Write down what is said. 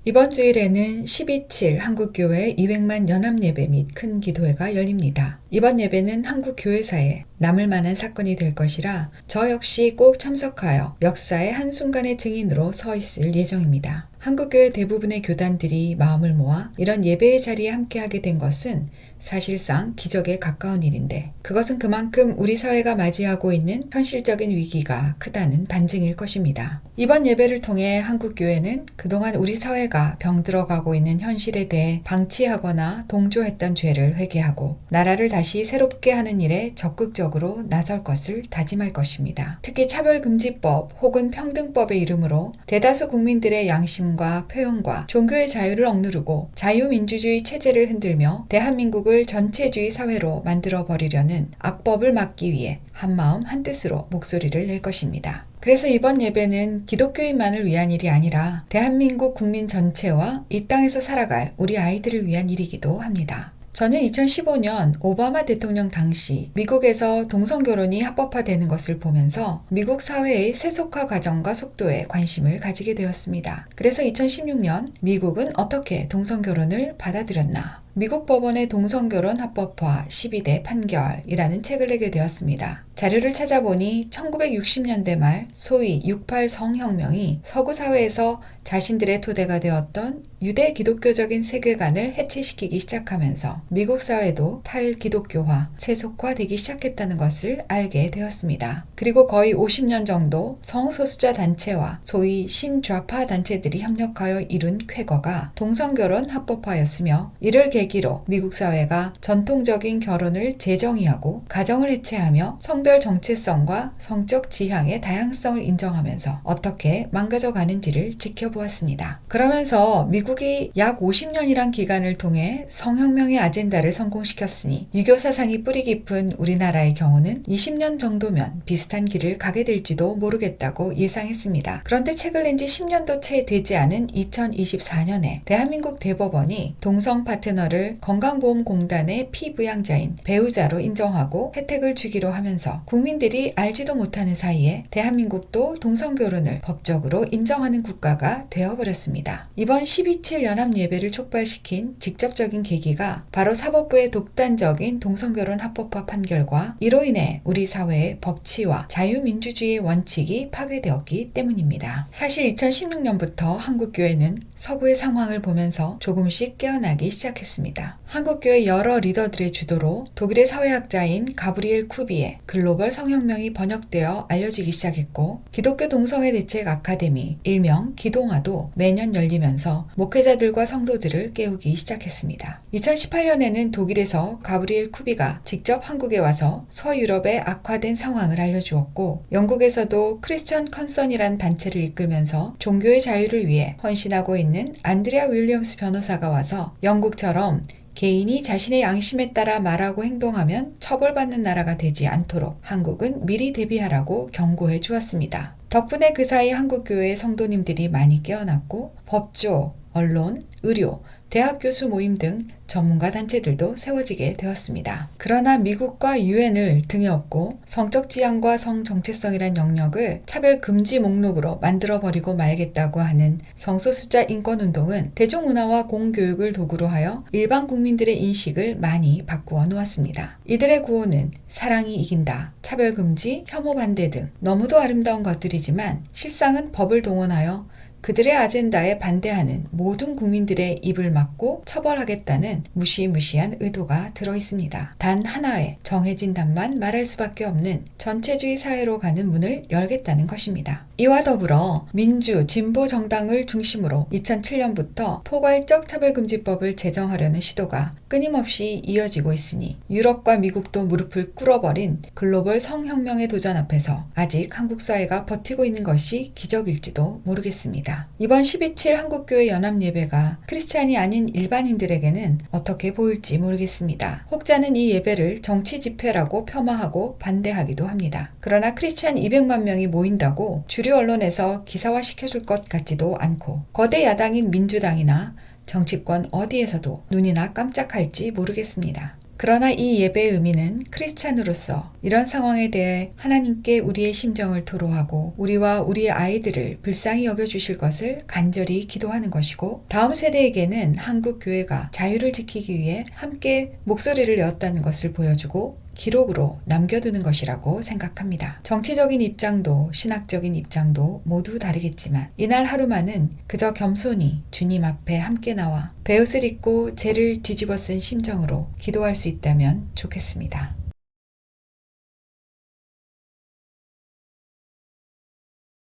이번 주일에는 12.7 한국교회 200만 연합예배 및 큰 기도회가 열립니다. 이번 예배는 한국교회사에 남을 만한 사건이 될 것이라 저 역시 꼭 참석하여 역사의 한순간의 증인으로 서 있을 예정입니다. 한국교회 대부분의 교단들이 마음을 모아 이런 예배의 자리에 함께하게 된 것은 사실상 기적에 가까운 일인데, 그것은 그만큼 우리 사회가 맞이하고 있는 현실적인 위기가 크다는 반증일 것입니다. 이번 예배를 통해 한국교회는 그동안 우리 사회가 병들어가고 있는 현실에 대해 방치하거나 동조했던 죄를 회개하고 나라를 다시 새롭게 하는 일에 적극적으로 나설 것을 다짐할 것입니다. 특히 차별금지법 혹은 평등법의 이름으로 대다수 국민들의 양심과 표현과 종교의 자유를 억누르고 자유민주주의 체제를 흔들며 대한민국을 전체주의 사회로 만들어버리려는 악법을 막기 위해 한마음 한뜻으로 목소리를 낼 것입니다. 그래서 이번 예배는 기독교인만을 위한 일이 아니라 대한민국 국민 전체와 이 땅에서 살아갈 우리 아이들을 위한 일이기도 합니다. 저는 2015년 오바마 대통령 당시 미국에서 동성결혼이 합법화되는 것을 보면서 미국 사회의 세속화 과정과 속도에 관심을 가지게 되었습니다. 그래서 2016년 미국은 어떻게 동성결혼을 받아들였나? 미국 법원의 동성결혼 합법화 12대 판결이라는 책을 내게 되었습니다. 자료를 찾아보니 1960년대 말 소위 68 성혁명이 서구 사회에서 자신들의 토대가 되었던 유대 기독교적인 세계관을 해체시키기 시작하면서 미국 사회도 탈기독교화, 세속화되기 시작했다는 것을 알게 되었습니다. 그리고 거의 50년 정도 성소수자 단체와 소위 신좌파 단체들이 협력하여 이룬 쾌거가 동성결혼 합법화였으며, 이를 계기로 미국 사회가 전통적인 결혼을 재정의하고 가정을 해체하며 성별 정체성과 성적 지향의 다양성을 인정하면서 어떻게 망가져 가는지를 지켜보았습니다. 그러면서 미국이 약 50년이란 기간을 통해 성혁명의 아젠다를 성공시켰으니 유교 사상이 뿌리 깊은 우리나라의 경우는 20년 정도면 비슷한 길을 가게 될지도 모르겠다고 예상했습니다. 그런데 책을 낸 지 10년도 채 되지 않은 2024년에 대한민국 대법원이 동성 파트너를 건강보험공단의 피부양자인 배우자로 인정하고 혜택을 주기로 하면서 국민들이 알지도 못하는 사이에 대한민국도 동성결혼을 법적으로 인정하는 국가가 되어버렸습니다. 이번 12.7 연합예배를 촉발시킨 직접적인 계기가 바로 사법부의 독단적인 동성결혼 합법화 판결과 이로 인해 우리 사회의 법치와 자유민주주의의 원칙이 파괴되었기 때문입니다. 사실 2016년부터 한국교회는 서구의 상황을 보면서 조금씩 깨어나기 시작했습니다. 한국교회 여러 리더들의 주도로 독일의 사회학자인 가브리엘 쿠비의 글로벌 성혁명이 번역되어 알려지기 시작했고, 기독교 동성애 대책 아카데미 일명 기동아도 매년 열리면서 목회자들과 성도들을 깨우기 시작했습니다. 2018년에는 독일에서 가브리엘 쿠비가 직접 한국에 와서 서유럽의 악화된 상황을 알려주었고, 영국에서도 크리스천 컨선이라는 단체를 이끌면서 종교의 자유를 위해 헌신하고 있는 안드레아 윌리엄스 변호사가 와서 영국처럼 개인이 자신의 양심에 따라 말하고 행동하면 처벌받는 나라가 되지 않도록 한국은 미리 대비하라고 경고해 주었습니다. 덕분에 그 사이 한국교회의 성도님들이 많이 깨어났고, 법조, 언론, 의료, 대학 교수 모임 등 전문가 단체들도 세워지게 되었습니다. 그러나 미국과 유엔을 등에 업고 성적 지향과 성 정체성이란 영역을 차별 금지 목록으로 만들어버리고 말겠다고 하는 성소수자 인권운동은 대중문화와 공교육을 도구로 하여 일반 국민들의 인식을 많이 바꾸어 놓았습니다. 이들의 구호는 사랑이 이긴다, 차별 금지, 혐오 반대 등 너무도 아름다운 것들이지만 실상은 법을 동원하여 그들의 아젠다에 반대하는 모든 국민들의 입을 막고 처벌하겠다는 무시무시한 의도가 들어있습니다. 단 하나의 정해진 답만 말할 수밖에 없는 전체주의 사회로 가는 문을 열겠다는 것입니다. 이와 더불어 민주, 진보 정당을 중심으로 2007년부터 포괄적 차별금지법을 제정하려는 시도가 끊임없이 이어지고 있으니 유럽과 미국도 무릎을 꿇어버린 글로벌 성혁명의 도전 앞에서 아직 한국 사회가 버티고 있는 것이 기적일지도 모르겠습니다. 이번 12.7 한국교회 연합예배가 크리스찬이 아닌 일반인들에게는 어떻게 보일지 모르겠습니다. 혹자는 이 예배를 정치 집회라고 폄하하고 반대하기도 합니다. 그러나 크리스찬 200만 명이 모인다고 주류 언론에서 기사화시켜줄 것 같지도 않고, 거대 야당인 민주당이나 정치권 어디에서도 눈이나 깜짝할지 모르겠습니다. 그러나 이 예배의 의미는 크리스찬으로서 이런 상황에 대해 하나님께 우리의 심정을 토로하고 우리와 우리의 아이들을 불쌍히 여겨주실 것을 간절히 기도하는 것이고, 다음 세대에게는 한국 교회가 자유를 지키기 위해 함께 목소리를 내었다는 것을 보여주고 기록으로 남겨두는 것이라고 생각합니다. 정치적인 입장도 신학적인 입장도 모두 다르겠지만 이날 하루만은 그저 겸손히 주님 앞에 함께 나와 베옷을 입고 죄를 뒤집어 쓴 심정으로 기도할 수 있다면 좋겠습니다.